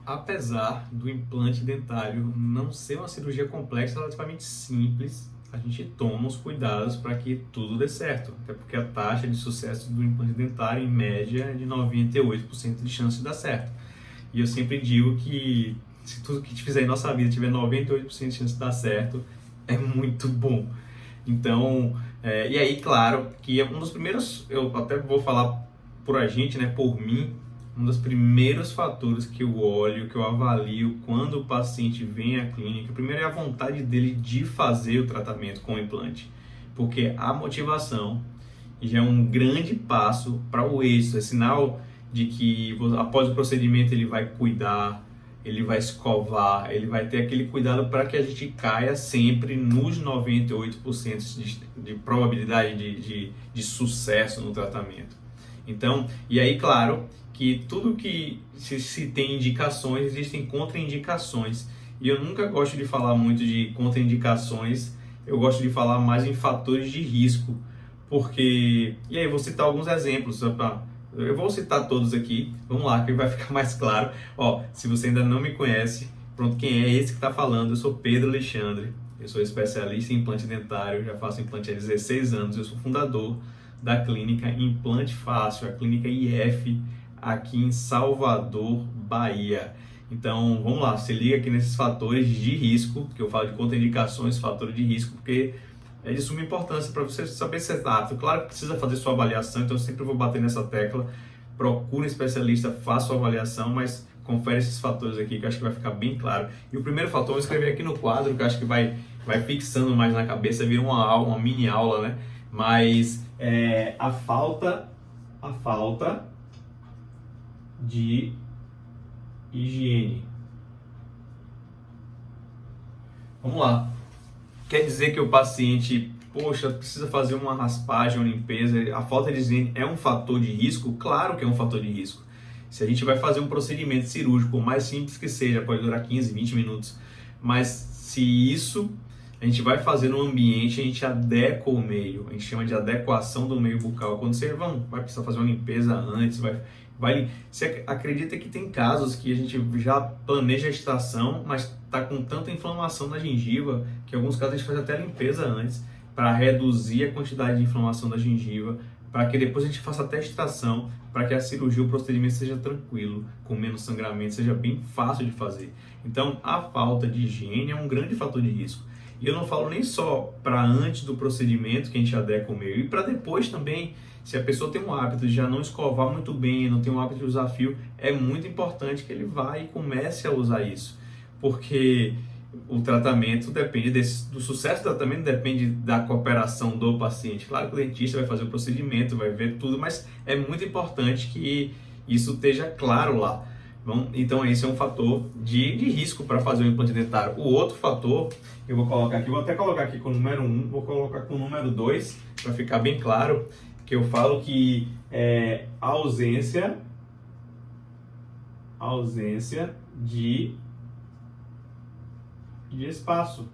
Apesar do implante dentário não ser uma cirurgia complexa, relativamente simples, a gente toma os cuidados para que tudo dê certo. Até porque a taxa de sucesso do implante dentário, em média, é de 98% de chance de dar certo. E eu sempre digo que se tudo que te fizer em nossa vida tiver 98% de chance de dar certo, é muito bom. Então, e aí, claro, que um dos primeiros, eu até vou falar por a gente, né, por mim, um dos primeiros fatores que eu olho, que eu avalio quando o paciente vem à clínica, primeiro é a vontade dele de fazer o tratamento com o implante, porque a motivação já é um grande passo para o êxito, é sinal de que após o procedimento ele vai cuidar, ele vai escovar, ele vai ter aquele cuidado para que a gente caia sempre nos 98% de probabilidade de sucesso no tratamento. Então, e aí, claro, que tudo que se tem indicações, existem contraindicações. E eu nunca gosto de falar muito de contraindicações, eu gosto de falar mais em fatores de risco. Porque, e aí, eu vou citar alguns exemplos, eu vou citar todos aqui, vamos lá, que vai ficar mais claro. Ó, se você ainda não me conhece, pronto, quem é esse que está falando? Eu sou Pedro Alexandre, eu sou especialista em implante dentário, já faço implante há 16 anos, eu sou fundador da clínica Implante Fácil, a clínica IF, aqui em Salvador, Bahia. Então, vamos lá, se liga aqui nesses fatores de risco, que eu falo de contraindicações, fatores de risco, porque é de suma importância para você saber se é apto. Claro que precisa fazer sua avaliação, então eu sempre vou bater nessa tecla. Procure um especialista, faça sua avaliação, mas confere esses fatores aqui que eu acho que vai ficar bem claro. E o primeiro fator eu vou escrever aqui no quadro, que eu acho que vai fixando mais na cabeça, vira uma aula, uma mini aula, né? Mas a falta de higiene. Vamos lá. Quer dizer que o paciente, poxa, precisa fazer uma raspagem, uma limpeza, a falta de higiene é um fator de risco? Claro que é um fator de risco. Se a gente vai fazer um procedimento cirúrgico, por mais simples que seja, pode durar 15, 20 minutos, mas se isso a gente vai fazer no ambiente, a gente adequa o meio, a gente chama de adequação do meio bucal. Quando você vai precisar fazer uma limpeza antes, você acredita que tem casos que a gente já planeja a extração, mas está com tanta inflamação na gengiva que em alguns casos a gente faz até a limpeza antes para reduzir a quantidade de inflamação da gengiva, para que depois a gente faça até a extração, para que a cirurgia, o procedimento seja tranquilo, com menos sangramento, seja bem fácil de fazer. Então, a falta de higiene é um grande fator de risco. E eu não falo nem só para antes do procedimento que a gente adequa o meio, e para depois também. Se a pessoa tem um hábito de já não escovar muito bem, não tem um hábito de usar fio, é muito importante que ele vá e comece a usar isso. Porque o tratamento depende do sucesso do tratamento depende da cooperação do paciente. Claro que o dentista vai fazer o procedimento, vai ver tudo, mas é muito importante que isso esteja claro lá. Então esse é um fator de risco para fazer o implante dentário. O outro fator, eu vou colocar aqui, vou até colocar aqui com o número 1, vou colocar com o número 2, para ficar bem claro, que eu falo que é ausência de espaço.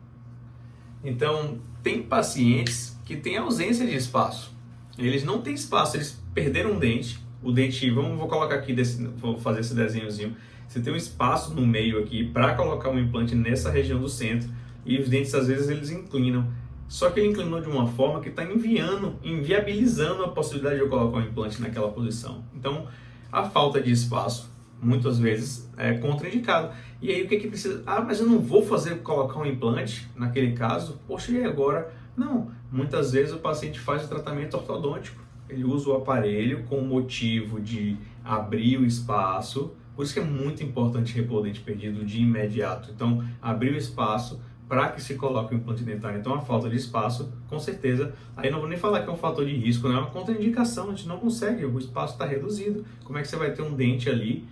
Então, tem pacientes que têm ausência de espaço. Eles não têm espaço, eles perderam um dente. O dente, vou colocar aqui, vou fazer esse desenhozinho. Você tem um espaço no meio aqui para colocar um implante nessa região do centro e os dentes às vezes eles inclinam. Só que ele inclinou de uma forma que está inviabilizando a possibilidade de eu colocar um implante naquela posição. Então, a falta de espaço, muitas vezes, é contraindicado. E aí, o que precisa? Ah, mas eu não vou colocar um implante naquele caso? Poxa, e agora? Não, muitas vezes o paciente faz o tratamento ortodôntico. Ele usa o aparelho com o motivo de abrir o espaço. Por isso que é muito importante repor o dente perdido de imediato. Então, abrir o espaço para que se coloque o implante dentário. Então, a falta de espaço, com certeza, aí não vou nem falar que é um fator de risco, não é uma contraindicação, a gente não consegue, o espaço está reduzido. Como é que você vai ter um dente ali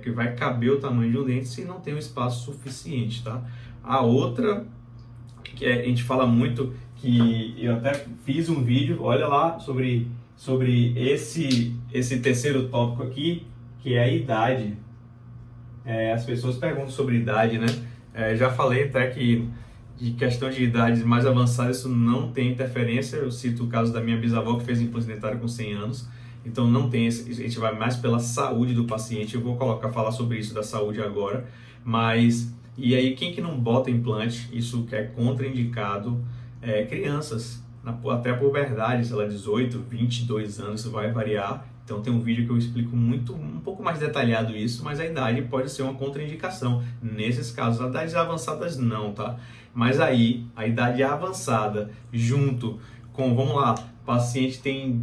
que vai caber o tamanho de um dente se não tem um espaço suficiente, tá? A outra, que a gente fala muito, que eu até fiz um vídeo, olha lá, sobre esse terceiro tópico aqui, que é a idade. As pessoas perguntam sobre idade, né? Já falei até que de questão de idades mais avançadas isso não tem interferência. Eu cito o caso da minha bisavó que fez implante dentário com 100 anos. Então não tem esse, a gente vai mais pela saúde do paciente. Eu vou falar sobre isso da saúde agora, mas e aí quem que não bota implante? Isso que é contraindicado crianças, até a puberdade, sei lá, 18, 22 anos, isso vai variar. Então tem um vídeo que eu explico um pouco mais detalhado isso, mas a idade pode ser uma contraindicação. Nesses casos, as idades avançadas não, tá? Mas aí, a idade avançada, junto com, vamos lá, o paciente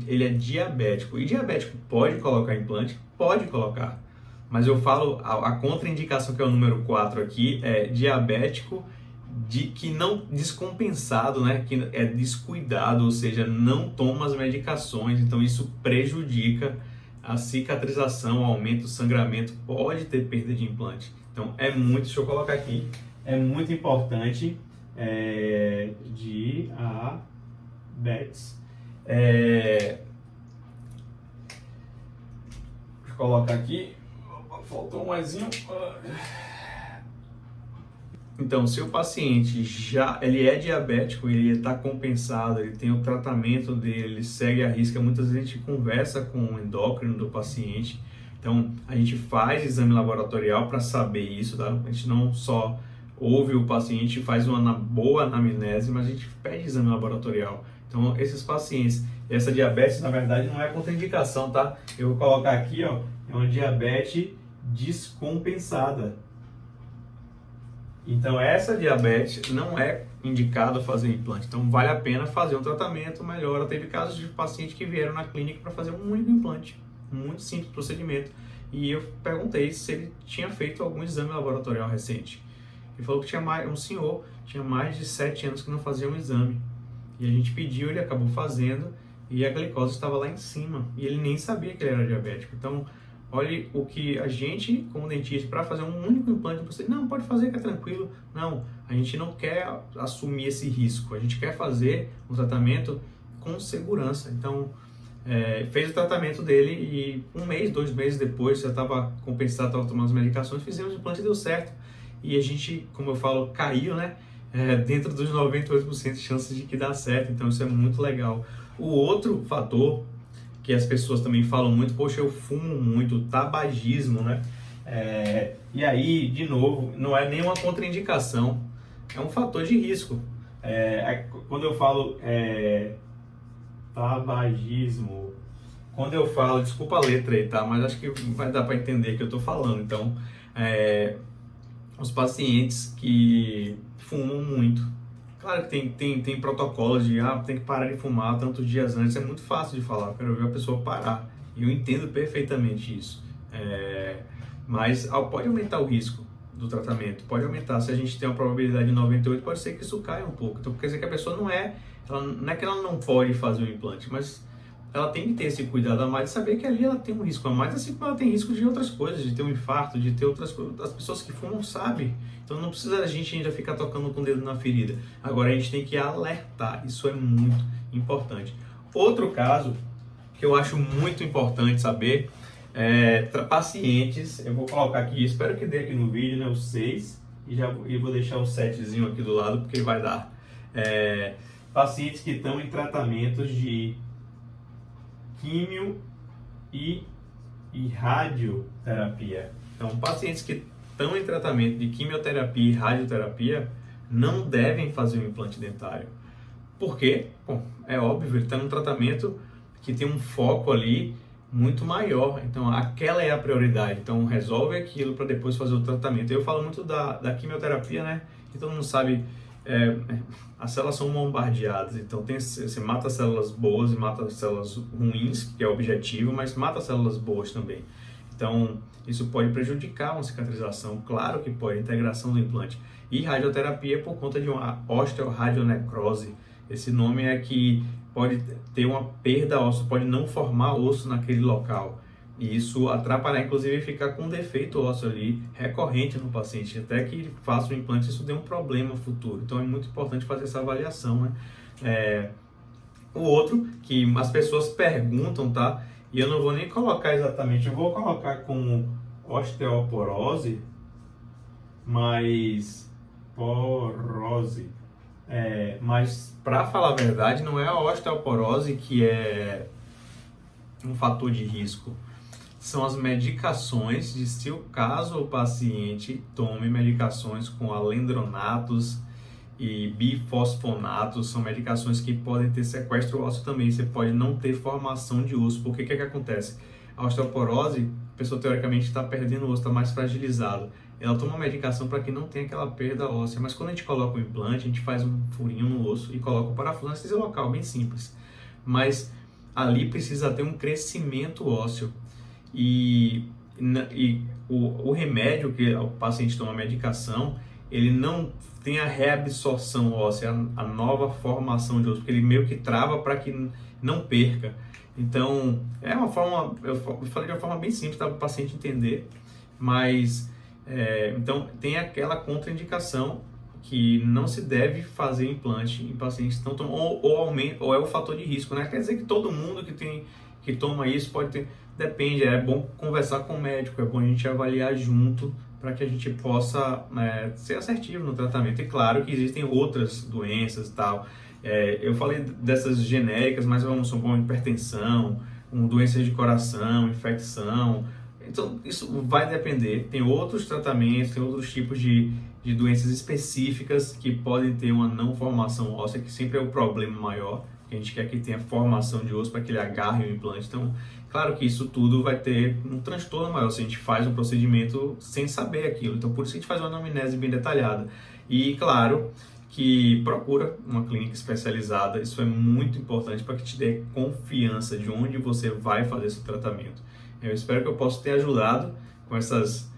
ele é diabético. E diabético pode colocar implante? Pode colocar. Mas eu falo, a contraindicação que é o número 4 aqui, é diabético que não descompensado, né, que é descuidado, ou seja, não toma as medicações, então isso prejudica a cicatrização, aumenta o sangramento, pode ter perda de implante. Então deixa eu colocar aqui, é muito importante diabetes. Deixa eu colocar aqui, faltou um mais. Então, se o paciente ele é diabético, ele está compensado, ele tem o tratamento dele, ele segue a risca, muitas vezes a gente conversa com o endócrino do paciente, então a gente faz exame laboratorial para saber isso, tá? A gente não só ouve o paciente, faz uma boa anamnese, mas a gente pede exame laboratorial. Então, esses pacientes, essa diabetes, na verdade, não é contraindicação, tá? Eu vou colocar aqui, ó, é uma diabetes descompensada. Então, essa diabetes não é indicado fazer implante. Então, vale a pena fazer um tratamento melhor. Teve casos de pacientes que vieram na clínica para fazer um único implante. Muito simples procedimento. E eu perguntei se ele tinha feito algum exame laboratorial recente. Ele falou que um senhor tinha mais de 7 anos que não fazia um exame. E a gente pediu, ele acabou fazendo e a glicose estava lá em cima. E ele nem sabia que ele era diabético. Então, olhe o que a gente, como dentista, para fazer um único implante, você não pode fazer que é tranquilo. Não, a gente não quer assumir esse risco. A gente quer fazer um tratamento com segurança. Então, fez o tratamento dele e 1 mês, 2 meses depois, já estava compensado, estava tomando as medicações, fizemos o implante e deu certo. E a gente, como eu falo, caiu, né? Dentro dos 98% de chances de que dá certo. Então, isso é muito legal. O outro fator que as pessoas também falam muito, poxa, eu fumo muito, tabagismo, né? E aí, de novo, não é nenhuma contraindicação, é um fator de risco. Quando eu falo tabagismo, quando eu falo, desculpa a letra aí, tá? Mas acho que vai dar para entender o que eu tô falando. Então, os pacientes que fumam muito, claro que tem protocolos de tem que parar de fumar tantos dias antes, é muito fácil de falar, eu quero ver a pessoa parar, e eu entendo perfeitamente isso, mas pode aumentar o risco do tratamento, pode aumentar, se a gente tem uma probabilidade de 98, pode ser que isso caia um pouco, então quer dizer que a pessoa não é que ela não pode fazer o implante, mas ela tem que ter esse cuidado a mais de saber que ali ela tem um risco a mais, assim como ela tem risco de outras coisas, de ter um infarto, de ter outras coisas. As pessoas que fumam sabem, então não precisa a gente ainda ficar tocando com o dedo na ferida. Agora a gente tem que alertar, isso é muito importante. Outro caso que eu acho muito importante saber pacientes, eu vou colocar aqui, espero que dê aqui no vídeo, né, os 6, e vou deixar o 7zinho aqui do lado, porque vai dar. Pacientes que estão em tratamentos de químio e radioterapia. Então, pacientes que estão em tratamento de quimioterapia e radioterapia não devem fazer um implante dentário. Por quê? Bom, é óbvio, ele está num tratamento que tem um foco ali muito maior. Então, aquela é a prioridade. Então, resolve aquilo para depois fazer o tratamento. Eu falo muito da quimioterapia, né? Que todo mundo sabe, as células são bombardeadas, então você mata células boas e mata células ruins, que é o objetivo, mas mata células boas também. Então, isso pode prejudicar uma cicatrização, claro que pode, a integração do implante. E radioterapia por conta de uma osteoradionecrose. Esse nome é que pode ter uma perda óssea, pode não formar osso naquele local. E isso atrapalhar, inclusive, ficar com um defeito ósseo ali recorrente no paciente, até que ele faça o implante, isso dê um problema futuro. Então é muito importante fazer essa avaliação, né? O outro, que as pessoas perguntam, tá? E eu não vou nem colocar exatamente, eu vou colocar como osteoporose, mas porose. Mas para falar a verdade, não é a osteoporose que é um fator de risco são as medicações, de se o caso o paciente tome medicações com alendronatos e bifosfonatos, são medicações que podem ter sequestro ósseo também, você pode não ter formação de osso. Porque o que acontece? A osteoporose, a pessoa teoricamente está perdendo o osso, está mais fragilizado. Ela toma medicação para que não tenha aquela perda óssea, mas quando a gente coloca o implante, a gente faz um furinho no osso e coloca o parafuso, anestesia local, bem simples. Mas ali precisa ter um crescimento ósseo. E o remédio que o paciente toma a medicação, ele não tem a reabsorção óssea, a nova formação de osso, porque ele meio que trava para que não perca. Então, é uma forma, eu falei de uma forma bem simples para o paciente entender, mas então tem aquela contraindicação que não se deve fazer implante em pacientes que estão ou é o fator de risco, né? Quer dizer que todo mundo que toma isso pode ter, depende, é bom conversar com o médico, é bom a gente avaliar junto para que a gente possa ser assertivo no tratamento. E claro que existem outras doenças e tal. Eu falei dessas genéricas, mas vamos supor hipertensão, doenças de coração, infecção. Então isso vai depender. Tem outros tratamentos, tem outros tipos de doenças específicas que podem ter uma não formação óssea, que sempre é o problema maior. A gente quer que tenha formação de osso para que ele agarre o implante. Então, claro que isso tudo vai ter um transtorno maior se a gente faz um procedimento sem saber aquilo. Então, por isso que a gente faz uma anamnese bem detalhada. E, claro, que procura uma clínica especializada. Isso é muito importante para que te dê confiança de onde você vai fazer esse tratamento. Eu espero que eu possa ter ajudado com essas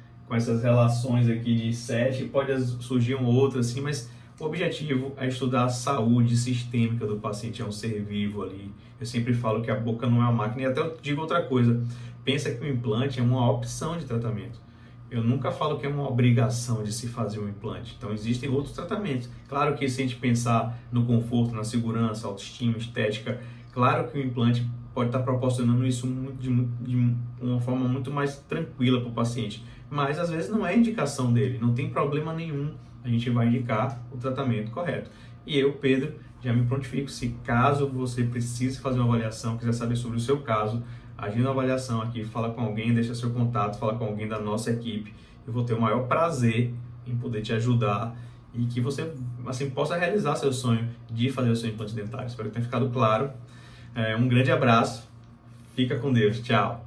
relações aqui de 7. Pode surgir um outro assim, mas o objetivo é estudar a saúde sistêmica do paciente, é um ser vivo ali. Eu sempre falo que a boca não é uma máquina. E até eu digo outra coisa, pensa que o implante é uma opção de tratamento. Eu nunca falo que é uma obrigação de se fazer um implante. Então existem outros tratamentos. Claro que se a gente pensar no conforto, na segurança, autoestima, estética, claro que o implante pode estar proporcionando isso de uma forma muito mais tranquila para o paciente. Mas às vezes não é indicação dele, não tem problema nenhum. A gente vai indicar o tratamento correto. E eu, Pedro, já me prontifico. Se caso você precise fazer uma avaliação, quiser saber sobre o seu caso, agindo a avaliação aqui, fala com alguém, deixa seu contato, fala com alguém da nossa equipe. Eu vou ter o maior prazer em poder te ajudar e que você assim, possa realizar seu sonho de fazer o seu implante dentário. Espero que tenha ficado claro. Um grande abraço. Fica com Deus. Tchau.